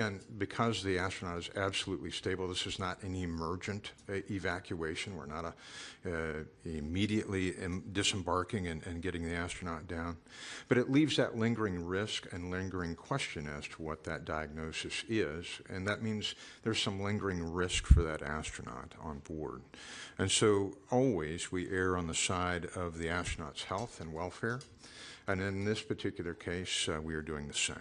And because the astronaut is absolutely stable, this is not an emergent evacuation. We're not immediately disembarking and getting the astronaut down. But it leaves that lingering risk and lingering question as to what that diagnosis is. And that means there's some lingering risk for that astronaut on board. And so always we err on the side of the astronaut's health and welfare. And in this particular case, we are doing the same.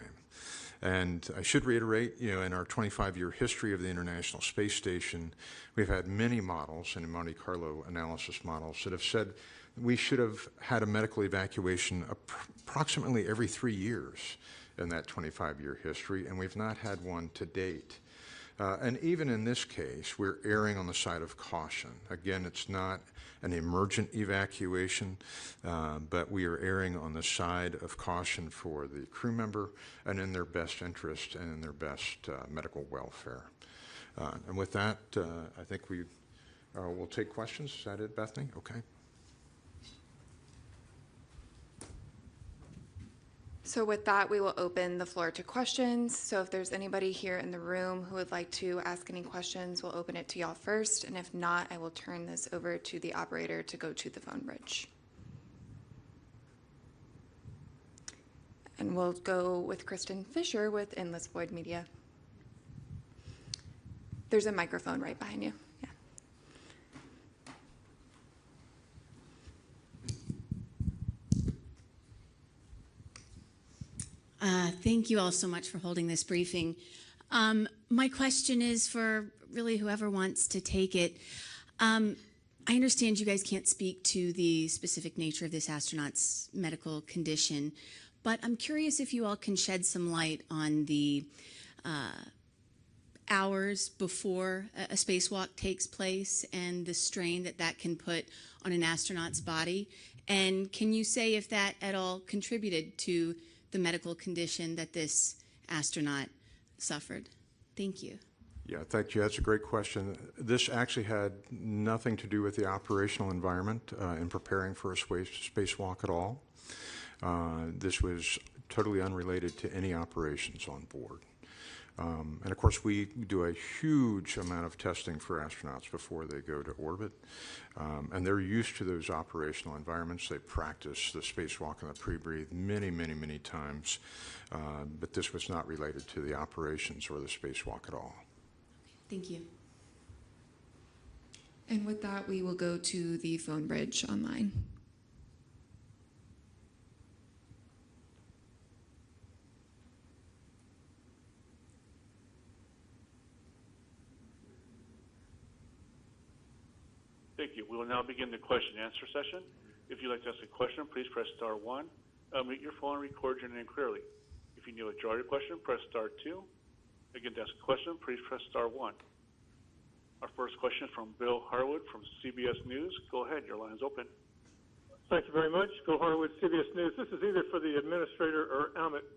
And I should reiterate, in our 25-year history of the International Space Station, we've had many models and Monte Carlo analysis models that have said we should have had a medical evacuation approximately every 3 years in that 25-year history, and we've not had one to date. And even in this case, we're erring on the side of caution. Again, it's not an emergent evacuation, but we are erring on the side of caution for the crew member and in their best interest and in their best medical welfare. And with that, I think we will take questions. Is that it, Bethany? Okay. So with that, we will open the floor to questions. So if there's anybody here in the room who would like to ask any questions, we'll open it to y'all first. And if not, I will turn this over to the operator to go to the phone bridge. And we'll go with Kristen Fisher with Endless Void Media. There's a microphone right behind you. Thank you all so much for holding this briefing. My question is for really whoever wants to take it. I understand you guys can't speak to the specific nature of this astronaut's medical condition, but I'm curious if you all can shed some light on the hours before a spacewalk takes place and the strain that that can put on an astronaut's body. And can you say if that at all contributed to the medical condition that this astronaut suffered? Thank you. Yeah, thank you. That's a great question. This actually had nothing to do with the operational environment in preparing for a spacewalk at all. This was totally unrelated to any operations on board. And of course, we do a huge amount of testing for astronauts before they go to orbit. And they're used to those operational environments. They practice the spacewalk and the pre-breathe many, many, many times. But this was not related to the operations or the spacewalk at all. Thank you. And with that, we will go to the phone bridge online. Thank you. We will now begin the question and answer session. If you'd like to ask a question, please press star 1. Unmute your phone and record your name clearly. If you need to withdraw your question, press star 2. Again, to ask a question, please press star 1. Our first question is from Bill Harwood from CBS News. Go ahead. Your line is open. Thank you very much. Bill Harwood, CBS News. This is either for the administrator or Amit.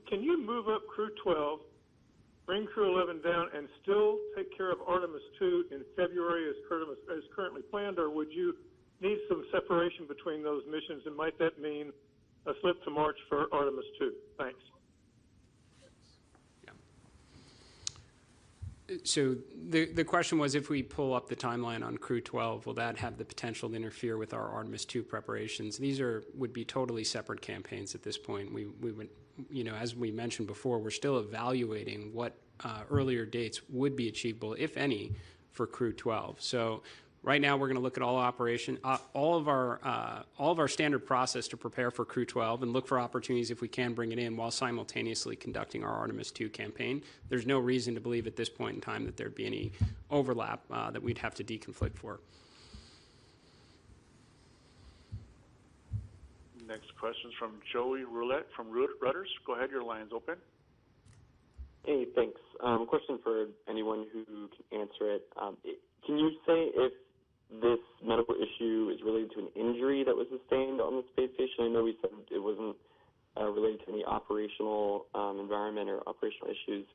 Can you move up Crew 12, bring Crew 11 down, and still take care of Artemis 2 in February as currently planned, or would you need some separation between those missions, and might that mean a slip to March for Artemis 2? Thanks. So the question was, if we pull up the timeline on Crew 12, will that have the potential to interfere with our Artemis 2 preparations? These would be totally separate campaigns at this point. We would, as we mentioned before, we're still evaluating what earlier dates would be achievable, if any, for Crew 12. So right now, we're going to look at all of our standard process to prepare for Crew 12 and look for opportunities if we can bring it in while simultaneously conducting our Artemis 2 campaign. There's no reason to believe at this point in time that there'd be any overlap that we'd have to deconflict for. Next question is from Joey Roulette from Reuters. Go ahead. Your line's open. Hey, thanks. Question for anyone who can answer it. Can you say if this medical issue is related to an injury that was sustained on the space station? I know we said it wasn't related to any operational environment or operational issues,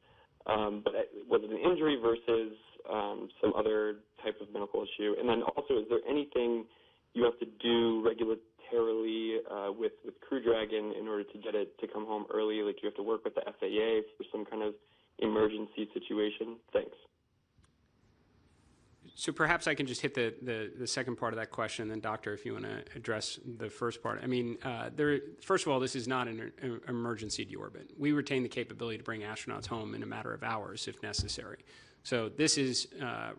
but was it an injury versus some other type of medical issue? And then also, is there anything you have to do regulatorily with Crew Dragon in order to get it to come home early? Like, you have to work with the FAA for some kind of emergency situation? Thanks. So perhaps I can just hit the second part of that question, and then Doctor, if you want to address the first part. I mean, first of all, this is not an emergency deorbit. We retain the capability to bring astronauts home in a matter of hours if necessary. So this is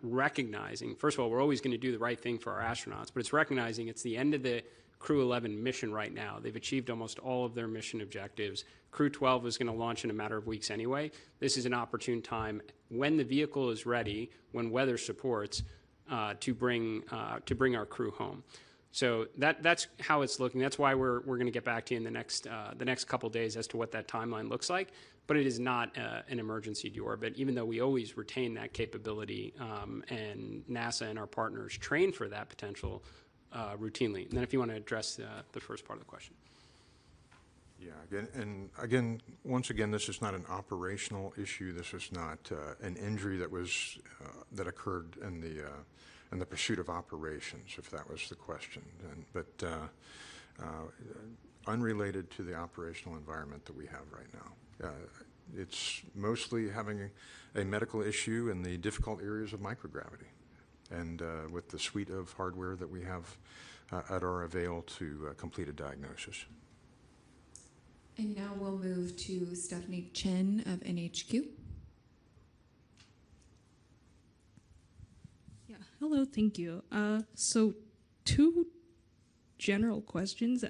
recognizing, first of all, we're always going to do the right thing for our astronauts, but it's recognizing it's the end of the Crew 11 mission right now. They've achieved almost all of their mission objectives. Crew 12 is going to launch in a matter of weeks anyway. This is an opportune time when the vehicle is ready, when weather supports, to bring our crew home. So that's how it's looking. That's why we're going to get back to you in the next couple days as to what that timeline looks like. But it is not an emergency deorbit, even though we always retain that capability, and NASA and our partners train for that potential routinely. And then if you want to address the first part of the question. Yeah, once again, this is not an operational issue. This is not an injury that occurred in the pursuit of operations, if that was the question. But unrelated to the operational environment that we have right now. It's mostly having a medical issue in the difficult areas of microgravity, and with the suite of hardware that we have at our avail to complete a diagnosis. And now we'll move to Stephanie Chen of NHQ. Yeah, hello, thank you. So two general questions.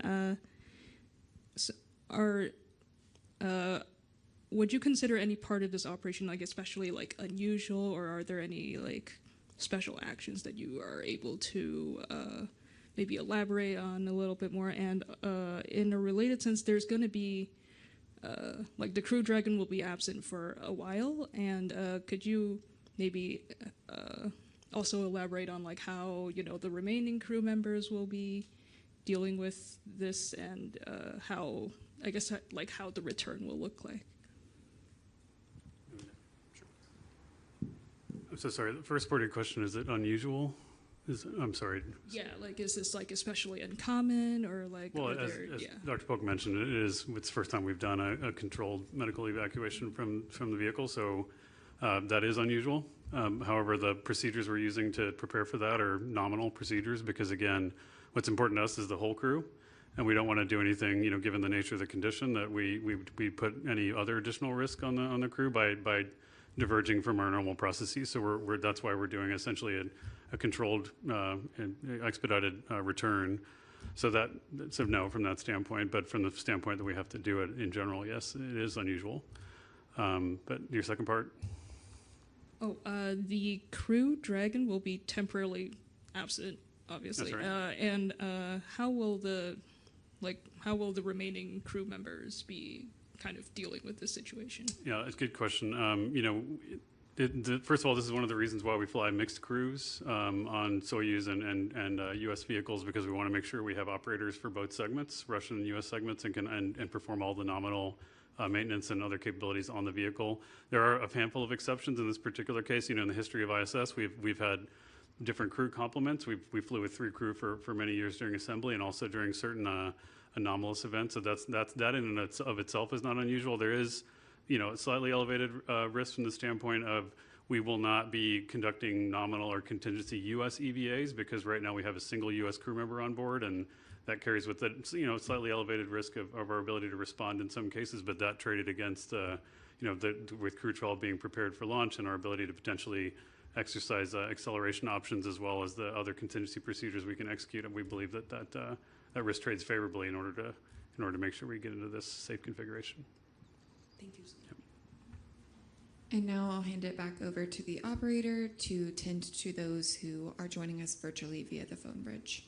Would you consider any part of this operation, like especially like unusual, or are there any like special actions that you are able to maybe elaborate on a little bit more? And in a related sense, there's going to be like the Crew Dragon will be absent for a while, and could you maybe also elaborate on like how the remaining crew members will be dealing with this, and how how the return will look like? I'm so sorry. The first part of your question, is it unusual? I'm sorry. Yeah, like is this like especially uncommon, or like? Well, as Dr. Polk mentioned, it's the first time we've done a controlled medical evacuation from the vehicle, so that is unusual. However, the procedures we're using to prepare for that are nominal procedures, because again, what's important to us is the whole crew, and we don't want to do anything, given the nature of the condition, that we put any other additional risk on the crew by diverging from our normal processes. So that's why we're doing essentially a controlled and expedited return. So no, from that standpoint, but from the standpoint that we have to do it in general, yes, it is unusual. But your second part? Oh, the Crew Dragon will be temporarily absent, obviously. That's right. And how will the remaining crew members be kind of dealing with this situation? Yeah, it's a good question. First of all, this is one of the reasons why we fly mixed crews on Soyuz and U.S. vehicles, because we want to make sure we have operators for both segments, Russian and U.S. segments, and can perform all the nominal maintenance and other capabilities on the vehicle. There are a handful of exceptions in this particular case. In the history of ISS, we've had different crew complements. We flew with 3 crew for many years during assembly, and also during certain anomalous events. So that in and of itself is not unusual. There is, slightly elevated risk from the standpoint of we will not be conducting nominal or contingency U.S. EVAs, because right now we have a single U.S. crew member on board, and that carries with it, slightly elevated risk of our ability to respond in some cases. But that traded against, with Crew 12 being prepared for launch and our ability to potentially exercise acceleration options, as well as the other contingency procedures we can execute, and we believe that risk trades favorably in order to make sure we get into this safe configuration. Thank you. Yep. And now I'll hand it back over to the operator to tend to those who are joining us virtually via the phone bridge.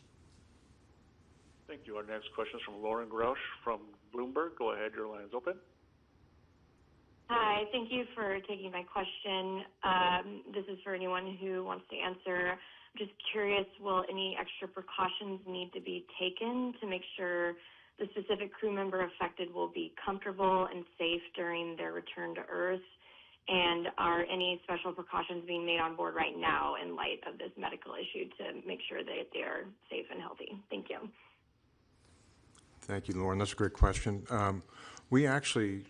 Thank you. Our next question is from Lauren Grouch from Bloomberg. Go ahead, your line is open. Hi, thank you for taking my question. This is for anyone who wants to answer. I'm just curious, will any extra precautions need to be taken to make sure the specific crew member affected will be comfortable and safe during their return to Earth? And are any special precautions being made on board right now in light of this medical issue to make sure that they are safe and healthy? Thank you. Thank you, Lauren. That's a great question. We actually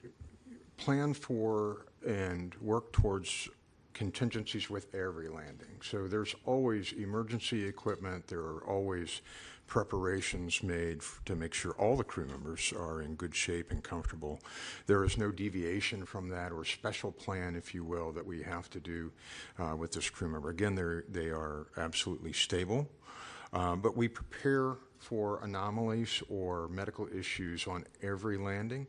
plan for and work towards contingencies with every landing. So there's always emergency equipment. There are always preparations made to make sure all the crew members are in good shape and comfortable. There is no deviation from that or special plan, if you will, that we have to do with this crew member. Again, they are absolutely stable, but we prepare for anomalies or medical issues on every landing.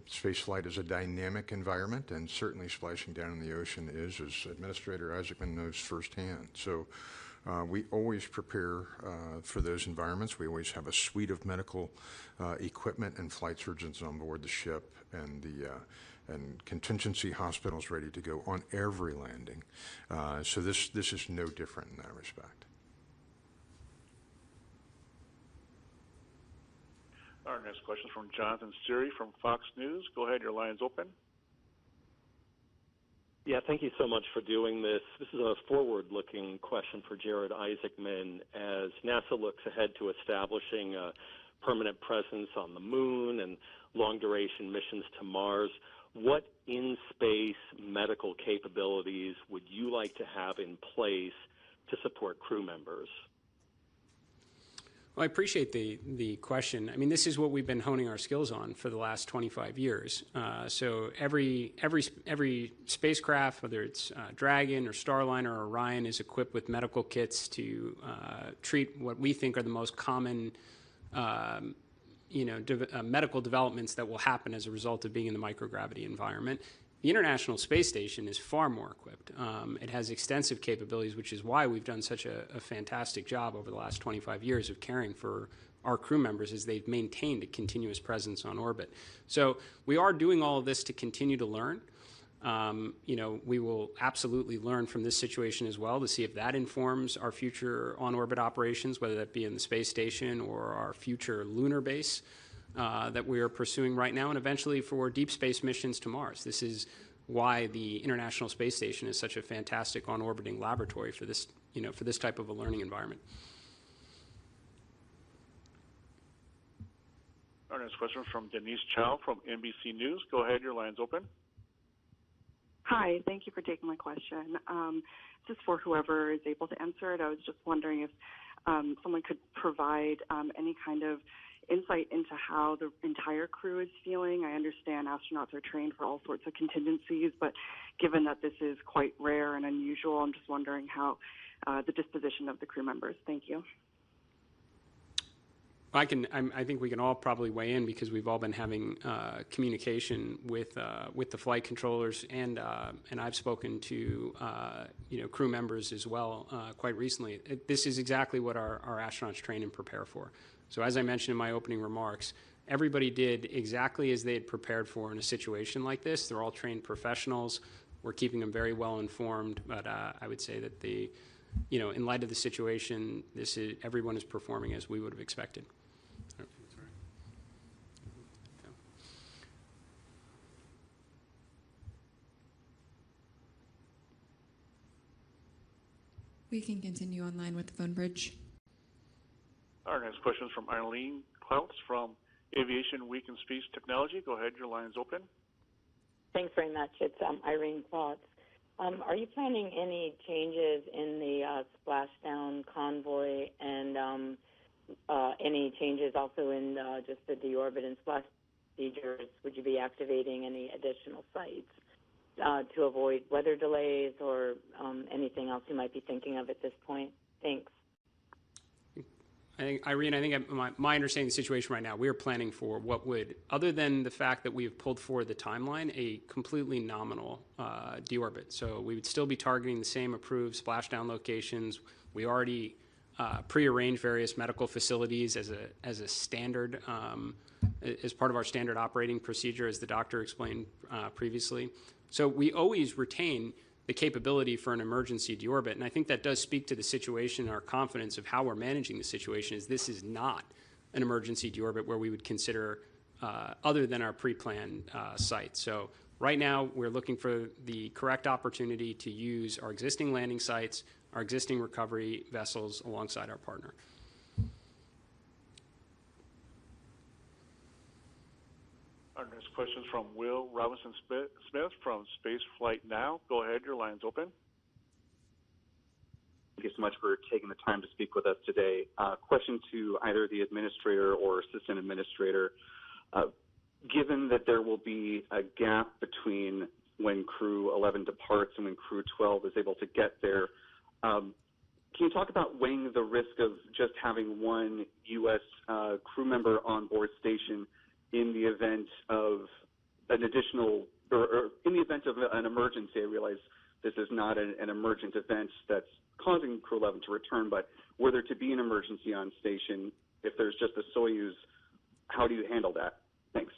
Space flight is a dynamic environment, and certainly splashing down in the ocean is, as Administrator Isaacman knows firsthand. So we always prepare for those environments. We always have a suite of medical equipment and flight surgeons on board the ship, and contingency hospitals ready to go on every landing. So this is no different in that respect. Our next question is from Jonathan Siri from Fox News. Go ahead, your line is open. Yeah, thank you so much for doing this. This is a forward-looking question for Jared Isaacman as NASA looks ahead to establishing a permanent presence on the moon and long-duration missions to Mars. What in-space medical capabilities would you like to have in place to support crew members? Well, I appreciate the question. I mean, this is what we've been honing our skills on for the last 25 years. So every spacecraft, whether it's Dragon or Starliner or Orion, is equipped with medical kits to treat what we think are the most common medical developments that will happen as a result of being in the microgravity environment. The International Space Station is far more equipped. It has extensive capabilities, which is why we've done such a fantastic job over the last 25 years of caring for our crew members as they've maintained a continuous presence on orbit. So we are doing all of this to continue to learn. We will absolutely learn from this situation as well to see if that informs our future on-orbit operations, whether that be in the space station or our future lunar base that we are pursuing right now, and eventually for deep space missions to Mars. This is why the International Space Station is such a fantastic on-orbiting laboratory for this, for this type of a learning environment. Our next question is from Denise Chow from NBC News. Go ahead, your line's open. Hi, thank you for taking my question. Just for whoever is able to answer it, I was just wondering if someone could provide any kind of insight into how the entire crew is feeling. I understand astronauts are trained for all sorts of contingencies, but given that this is quite rare and unusual, I'm just wondering how the disposition of the crew members. Thank you. I think we can all probably weigh in because we've all been having communication with the flight controllers, and I've spoken to crew members as well quite recently. This is exactly what our astronauts train and prepare for. So as I mentioned in my opening remarks, everybody did exactly as they had prepared for in a situation like this. They're all trained professionals. We're keeping them very well informed, but I would say that in light of the situation, everyone is performing as we would have expected. We can continue online with the phone bridge. Our next question is from Eileen Klautz from Aviation Week in Space Technology. Go ahead, your line is open. Thanks very much. It's Irene Klautz. Are you planning any changes in the splashdown convoy and any changes also in just the deorbit and splash procedures? Would you be activating any additional sites to avoid weather delays or anything else you might be thinking of at this point? Thanks. Irene, my understanding of the situation right now, we are planning for what would, other than the fact that we have pulled forward the timeline, a completely nominal deorbit. So we would still be targeting the same approved splashdown locations. We already prearranged various medical facilities as a standard, as part of our standard operating procedure, as the doctor explained previously. So we always retain the capability for an emergency deorbit. And I think that does speak to the situation and our confidence of how we're managing the situation, is this is not an emergency deorbit where we would consider other than our pre-planned site. So right now we're looking for the correct opportunity to use our existing landing sites, our existing recovery vessels alongside our partner. Our next questions from Will Robinson Smith from Space Flight Now. Go ahead, your line's open. Thank you so much for taking the time to speak with us today. Question to either the administrator or assistant administrator. Given that there will be a gap between when Crew 11 departs and when Crew 12 is able to get there, can you talk about weighing the risk of just having one U.S. Crew member on board station in the event of an additional, or in the event of an emergency? I realize this is not an emergent event that's causing Crew 11 to return, but were there to be an emergency on station, if there's just a Soyuz, how do you handle that? Thanks.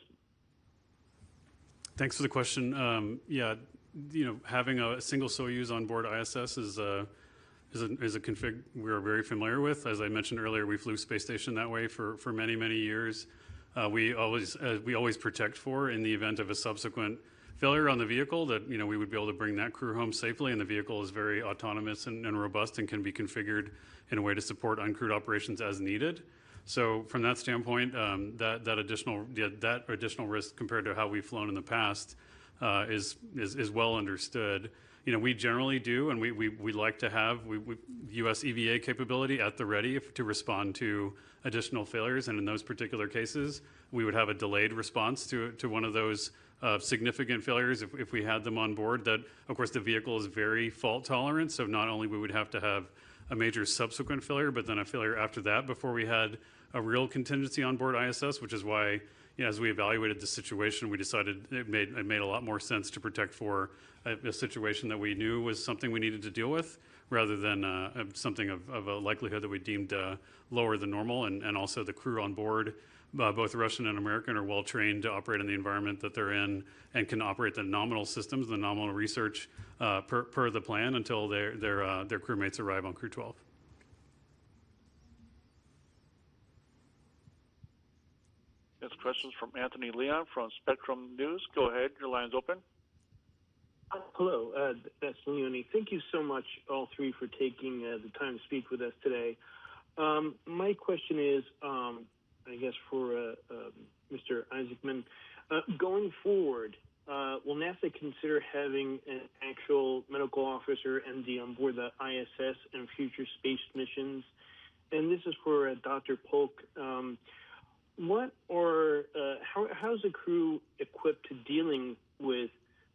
Thanks for the question. Yeah, having a single Soyuz on board ISS is a config we're very familiar with. As I mentioned earlier, we flew space station that way for many, many years. We always protect for in the event of a subsequent failure on the vehicle that we would be able to bring that crew home safely, and the vehicle is very autonomous and robust and can be configured in a way to support uncrewed operations as needed. So from that standpoint, that additional risk compared to how we've flown in the past is well understood. We generally do, and we like to have U.S. EVA capability at the ready to respond to additional failures, and in those particular cases, we would have a delayed response to one of those significant failures if we had them on board. That, of course, the vehicle is very fault tolerant, so not only we would have to have a major subsequent failure, but then a failure after that before we had a real contingency on board ISS, which is why, as we evaluated the situation, we decided it made a lot more sense to protect for a situation that we knew was something we needed to deal with, rather than something of a likelihood that we deemed lower than normal. And also the crew on board, both Russian and American, are well trained to operate in the environment that they're in and can operate the nominal systems, the nominal research per the plan until their crewmates arrive on Crew 12. Next question is from Anthony Leon from Spectrum News. Go ahead, your line's open. Hello, that's Leonie. Thank you so much, all three, for taking the time to speak with us today. My question is, I guess, for Mr. Isaacman. Going forward, will NASA consider having an actual medical officer, MD, on board the ISS and future space missions? And this is for Dr. Polk. How's the crew equipped to dealing with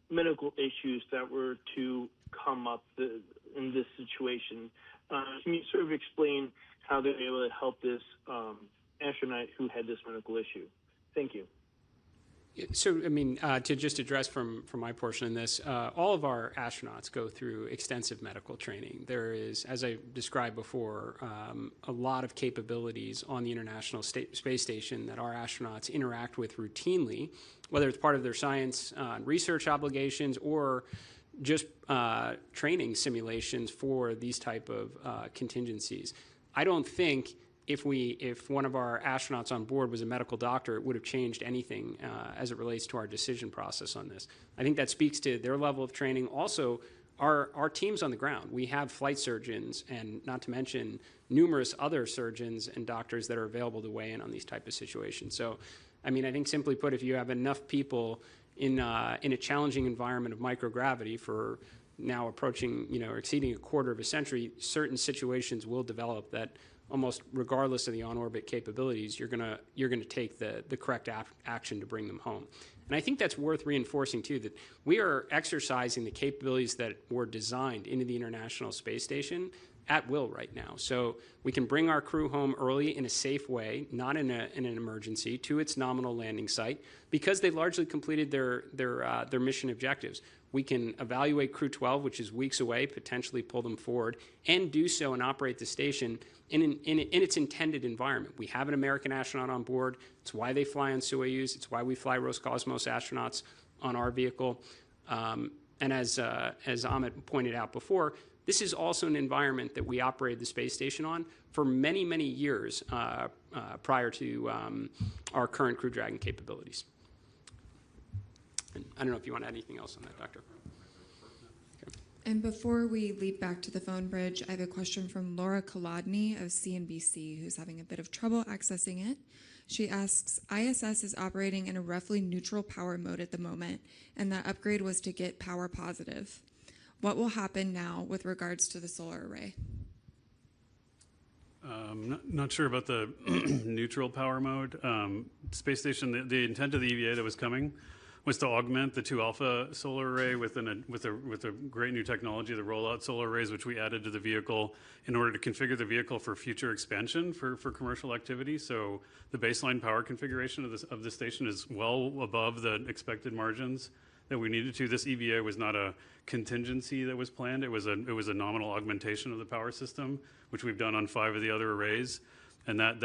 medical issues that were to come up in this situation? Can you sort of explain how they're able to help this astronaut who had this medical issue? Thank you. So, to just address from my portion in this, all of our astronauts go through extensive medical training. There is, as I described before, a lot of capabilities on the International Space Station that our astronauts interact with routinely, whether it's part of their science research obligations or just training simulations for these type of contingencies. I don't think if one of our astronauts on board was a medical doctor, it would have changed anything as it relates to our decision process on this. I think that speaks to their level of training. Also, our teams on the ground. We have flight surgeons, and not to mention numerous other surgeons and doctors that are available to weigh in on these type of situations. So, I think simply put, if you have enough people in a challenging environment of microgravity for now approaching, or exceeding a quarter of a century, certain situations will develop that almost regardless of the on-orbit capabilities, you're gonna take the correct action to bring them home. And I think that's worth reinforcing too, that we are exercising the capabilities that were designed into the International Space Station at will right now. So we can bring our crew home early in a safe way, not in an emergency, to its nominal landing site, because they largely completed their mission objectives. We can evaluate Crew 12, which is weeks away, potentially pull them forward, and do so and operate the station in its intended environment. We have an American astronaut on board. It's why they fly on Soyuz. It's why we fly Roscosmos astronauts on our vehicle. And as Amit pointed out before, this is also an environment that we operated the space station on for many, many years prior to our current Crew Dragon capabilities. And I don't know if you want to add anything else on that, Doctor. Okay. And before we leap back to the phone bridge, I have a question from Laura Kolodny of CNBC, who's having a bit of trouble accessing it. She asks, ISS is operating in a roughly neutral power mode at the moment, and that upgrade was to get power positive. What will happen now with regards to the solar array? Not sure about the neutral power mode. Space station, the intent of the EVA that was coming was to augment the 2 alpha solar array with a great new technology, the rollout solar arrays, which we added to the vehicle in order to configure the vehicle for future expansion for commercial activity. So the baseline power configuration of the station is well above the expected margins that we needed to. This EVA was not a contingency that was planned. It was a nominal augmentation of the power system, which we've done on 5 of the other arrays. And that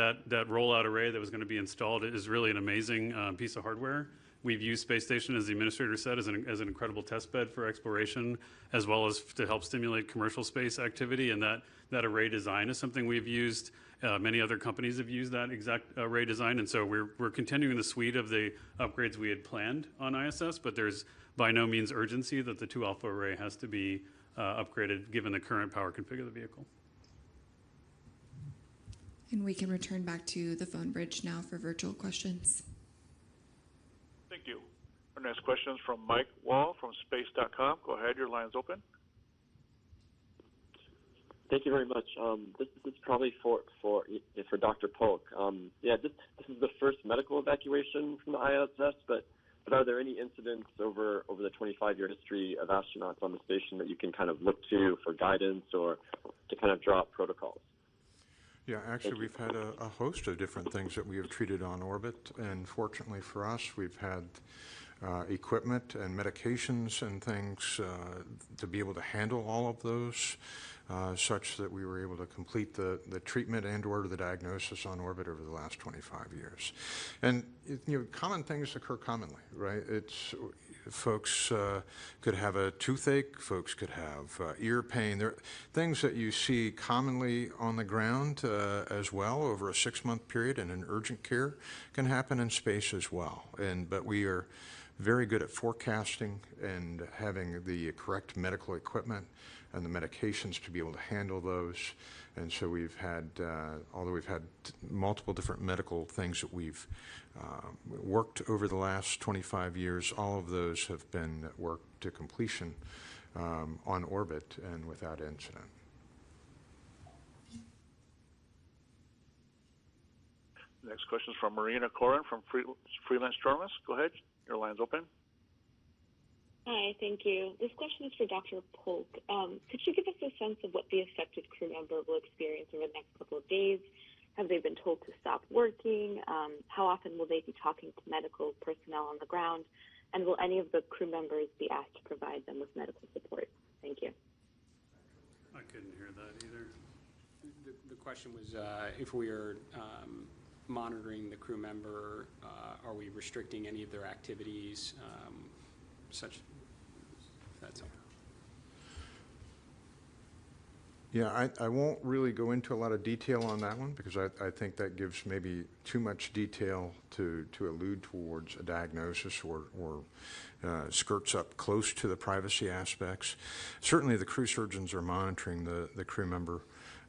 rollout array that was going to be installed is really an amazing piece of hardware. We've used Space Station, as the administrator said, as an incredible test bed for exploration, as well as to help stimulate commercial space activity. And that array design is something we've used. Many other companies have used that exact array design. And so we're continuing the suite of the upgrades we had planned on ISS, but there's by no means urgency that the 2 alpha array has to be upgraded given the current power config of the vehicle. And we can return back to the phone bridge now for virtual questions. Thank you. Our next question is from Mike Wall from space.com. Go ahead, your line's open. Thank you very much. This is probably for Dr. Polk. This is the first medical evacuation from the ISS, but are there any incidents over the 25-year history of astronauts on the station that you can kind of look to for guidance or to kind of draw up protocols? Yeah, actually, we've had a host of different things that we have treated on orbit, and fortunately for us, we've had equipment and medications and things to be able to handle all of those, such that we were able to complete the treatment and or the diagnosis on orbit over the last 25 years. And common things occur commonly, right? Folks could have a toothache, folks could have ear pain. There are things that you see commonly on the ground as well over a 6-month period, and in urgent care can happen in space as well. But we are very good at forecasting and having the correct medical equipment and the medications to be able to handle those. And so we've had, although we've had multiple different medical things that we've worked over the last 25 years, all of those have been worked to completion on orbit and without incident. The next question is from Marina Corin from Freelance Journalist. Go ahead, your line's open. Hi, thank you. This question is for Dr. Polk. Could you give us a sense of what the affected crew member will experience over the next couple of days? Have they been told to stop working? How often will they be talking to medical personnel on the ground? And will any of the crew members be asked to provide them with medical support? Thank you. I couldn't hear that either. The question was if we are monitoring the crew member, are we restricting any of their activities, that's all. Yeah, I won't really go into a lot of detail on that one because I think that gives maybe too much detail to allude towards a diagnosis or skirts up close to the privacy aspects. Certainly the crew surgeons are monitoring the crew member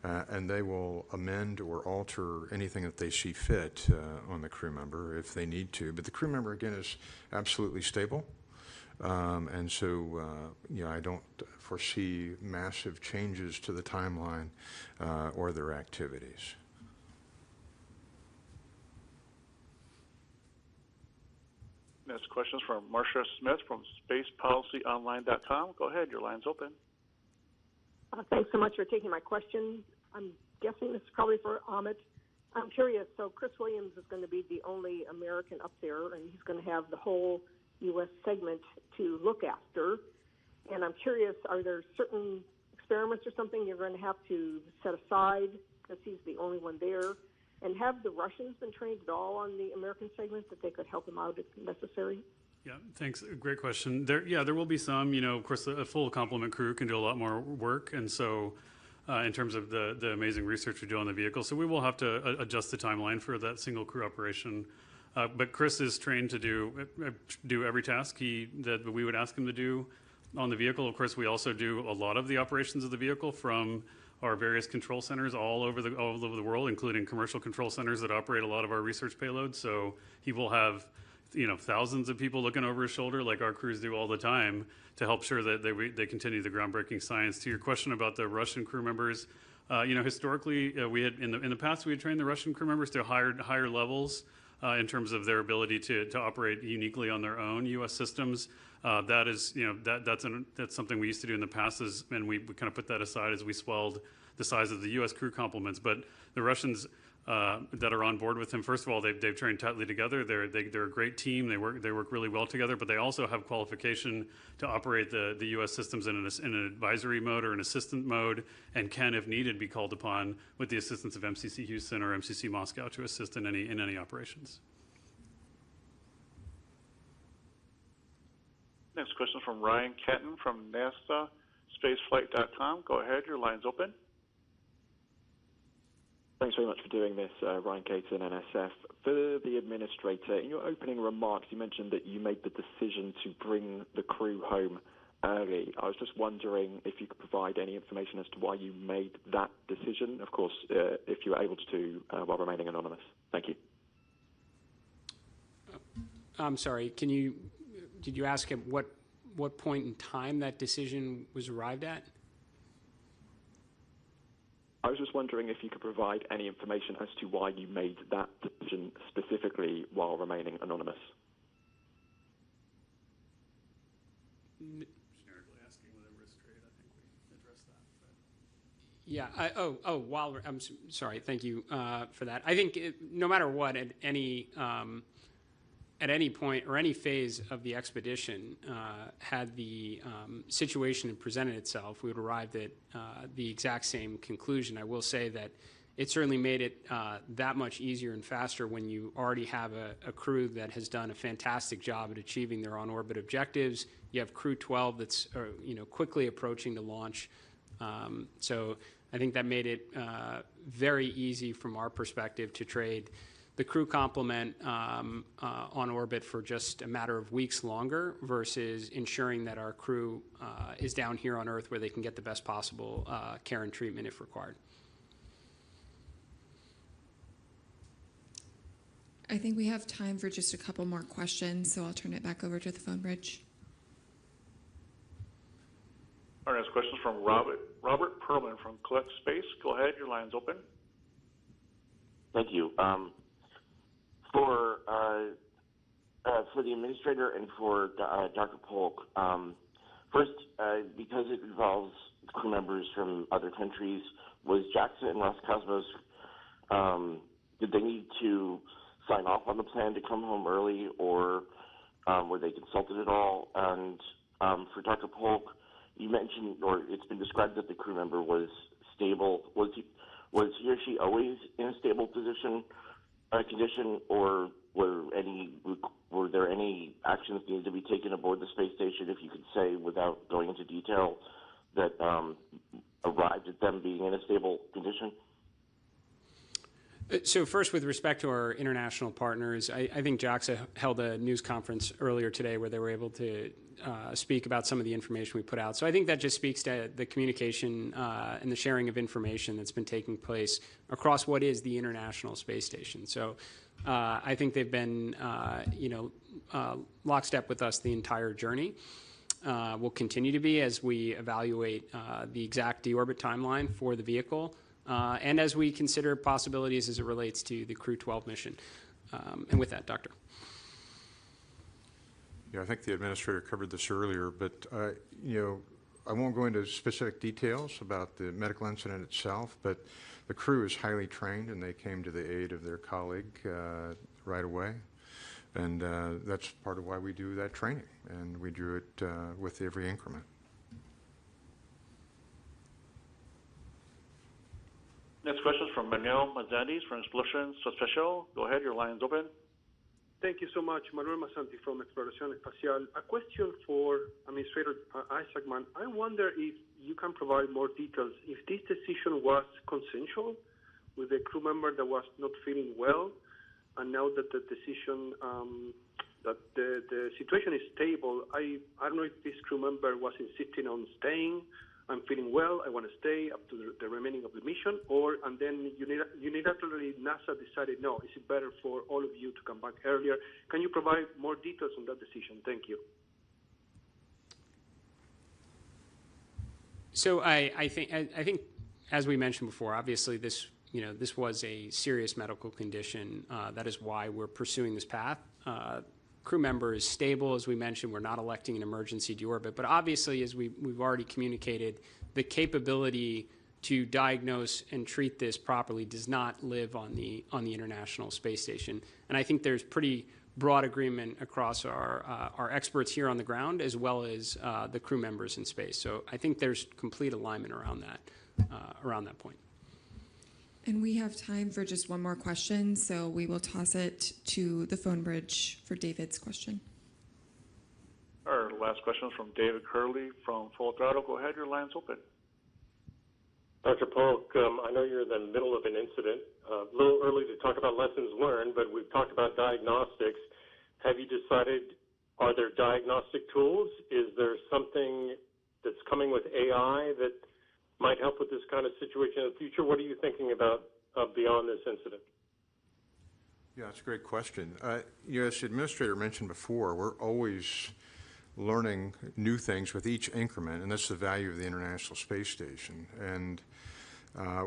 and they will amend or alter anything that they see fit on the crew member if they need to. But the crew member, again, is absolutely stable. And so, I don't foresee massive changes to the timeline or their activities. Next question is from Marcia Smith from SpacePolicyOnline.com. Go ahead, your line's open. Thanks so much for taking my question. I'm guessing this is probably for Amit. I'm curious, so Chris Williams is going to be the only American up there, and he's going to have the whole U.S. segment to look after. And I'm curious, are there certain experiments or something you're going to have to set aside because he's the only one there? And have the Russians been trained at all on the American segment that they could help him out if necessary? Yeah, thanks. Great question. There will be some. Of course, a full complement crew can do a lot more work. And so in terms of the amazing research we do on the vehicle, so we will have to adjust the timeline for that single crew operation. But Chris is trained to do every task that we would ask him to do. on the vehicle. Of course, we also do a lot of the operations of the vehicle from our various control centers all over the world, including commercial control centers that operate a lot of our research payloads. So he will have, thousands of people looking over his shoulder, like our crews do all the time, to help sure that they continue the groundbreaking science. To your question about the Russian crew members, historically, we had in the past we had trained the Russian crew members to higher levels in terms of their ability to operate uniquely on their own U.S. systems. That is, that's something we used to do in the past, and we kind of put that aside as we swelled the size of the U.S. crew complements. But the Russians that are on board with him, first of all, they've trained tightly together. They're a great team. They work really well together. But they also have qualification to operate the U.S. systems in an advisory mode or an assistant mode, and can, if needed, be called upon with the assistance of MCC Houston or MCC Moscow to assist in any operations. Next question is from Ryan Kenton from NASA Spaceflight.com. Go ahead, your line's open. Thanks very much for doing this, Ryan Caton, NSF. For the administrator, in your opening remarks, you mentioned that you made the decision to bring the crew home early. I was just wondering if you could provide any information as to why you made that decision, of course, if you were able to, while remaining anonymous. Thank you. I'm sorry, did you ask at what point in time that decision was arrived at? I was just wondering if you could provide any information as to why you made that decision specifically while remaining anonymous. Generically asking whether we're straight, I think we addressed that. Yeah. I'm sorry. Thank you for that. I think no matter what, at any point or any phase of the expedition, had the situation presented itself, we would arrive at the exact same conclusion. I will say that it certainly made it that much easier and faster when you already have a crew that has done a fantastic job at achieving their on-orbit objectives. You have Crew 12 that's quickly approaching the launch. So I think that made it very easy from our perspective to trade the crew complement on orbit for just a matter of weeks longer versus ensuring that our crew is down here on Earth where they can get the best possible care and treatment if required. I think we have time for just a couple more questions, so I'll turn it back over to the phone bridge. Our next question is from Robert Perlman from Collect Space. Go ahead, your line's open. Thank you. For the administrator and for Dr. Polk, first, because it involves crew members from other countries, was JAXA and Roscosmos, did they need to sign off on the plan to come home early, or were they consulted at all? And for Dr. Polk, you mentioned, or it's been described that the crew member was stable. Was he or she always in a stable condition, or were there any actions needed to be taken aboard the space station, if you could say, without going into detail, that arrived at them being in a stable condition? So first, with respect to our international partners, I think JAXA held a news conference earlier today where they were able to speak about some of the information we put out. So I think that just speaks to the communication and the sharing of information that's been taking place across what is the International Space Station. So I think they've been, lockstep with us the entire journey. Will continue to be as we evaluate the exact deorbit timeline for the vehicle. And as we consider possibilities as it relates to the Crew 12 mission. And with that, Doctor. Yeah, I think the administrator covered this earlier, but I won't go into specific details about the medical incident itself, but the crew is highly trained and they came to the aid of their colleague right away. And that's part of why we do that training, and we do it with every increment. Next question is from Manuel Mazzanti from Exploración Espacial. Go ahead, your line is open. Thank you so much. Manuel Mazzanti from Exploración Espacial. A question for Administrator Isaacman. I wonder if you can provide more details. If this decision was consensual with a crew member that was not feeling well, and now that the decision that the situation is stable. I don't know if this crew member was insisting on staying. I'm feeling well. I want to stay up to the remaining of the mission, and then unilaterally NASA decided no. Is it better for all of you to come back earlier? Can you provide more details on that decision? Thank you. So I think, as we mentioned before, obviously this was a serious medical condition. That is why we're pursuing this path. Crew member is stable, as we mentioned. We're not electing an emergency deorbit, but obviously, as we've already communicated, the capability to diagnose and treat this properly does not live on the International Space Station. And I think there's pretty broad agreement across our experts here on the ground, as well as the crew members in space. So I think there's complete alignment around that point. And we have time for just one more question, so we will toss it to the phone bridge for David's question. Our last question is from David Curley from Full Throttle. Go ahead, your line's open. Dr. Polk, I know you're in the middle of an incident. A little early to talk about lessons learned, but we've talked about diagnostics. Have you decided, are there diagnostic tools? Is there something that's coming with AI that might help with this kind of situation in the future? What are you thinking about beyond this incident? Yeah, that's a great question. As the administrator mentioned before, we're always learning new things with each increment, and that's the value of the International Space Station. And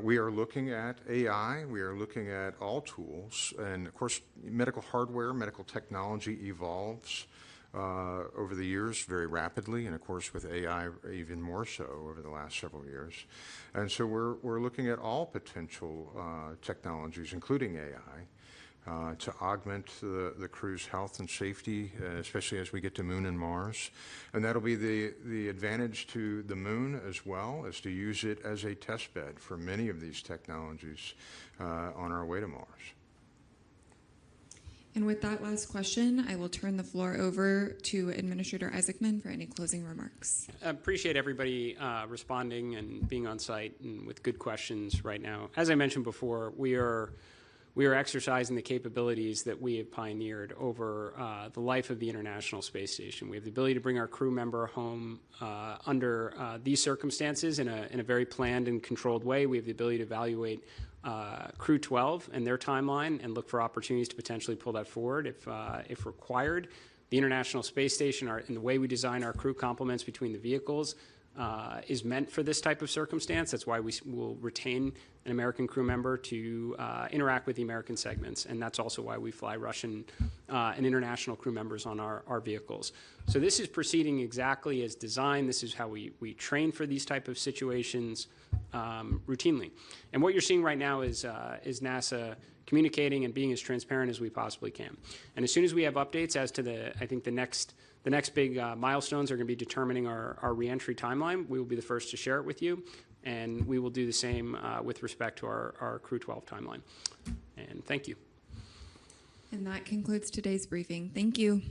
we are looking at AI, we are looking at all tools, and of course, medical hardware, medical technology evolves over the years very rapidly, and of course with AI even more so over the last several years. And so we're looking at all potential technologies, including AI, to augment the crew's health and safety, especially as we get to Moon and Mars. And that'll be the advantage to the Moon as well, is to use it as a test bed for many of these technologies on our way to Mars. And with that last question, I will turn the floor over to Administrator Isaacman for any closing remarks. I appreciate everybody responding and being on site and with good questions right now. As I mentioned before, we are exercising the capabilities that we have pioneered over the life of the International Space Station. We have the ability to bring our crew member home under these circumstances in a very planned and controlled way. We have the ability to evaluate Crew 12 and their timeline and look for opportunities to potentially pull that forward if required. The International Space Station, and the way we design our crew complements between the vehicles, is meant for this type of circumstance. That's why we will retain an American crew member to interact with the American segments, and that's also why we fly Russian and international crew members on our vehicles. So this is proceeding exactly as designed. This is how we train for these type of situations routinely. And what you're seeing right now is NASA communicating and being as transparent as we possibly can. And as soon as we have updates as to the next big milestones are going to be determining our reentry timeline, we will be the first to share it with you, and we will do the same with respect to our Crew 12 timeline. And thank you. And that concludes today's briefing. Thank you.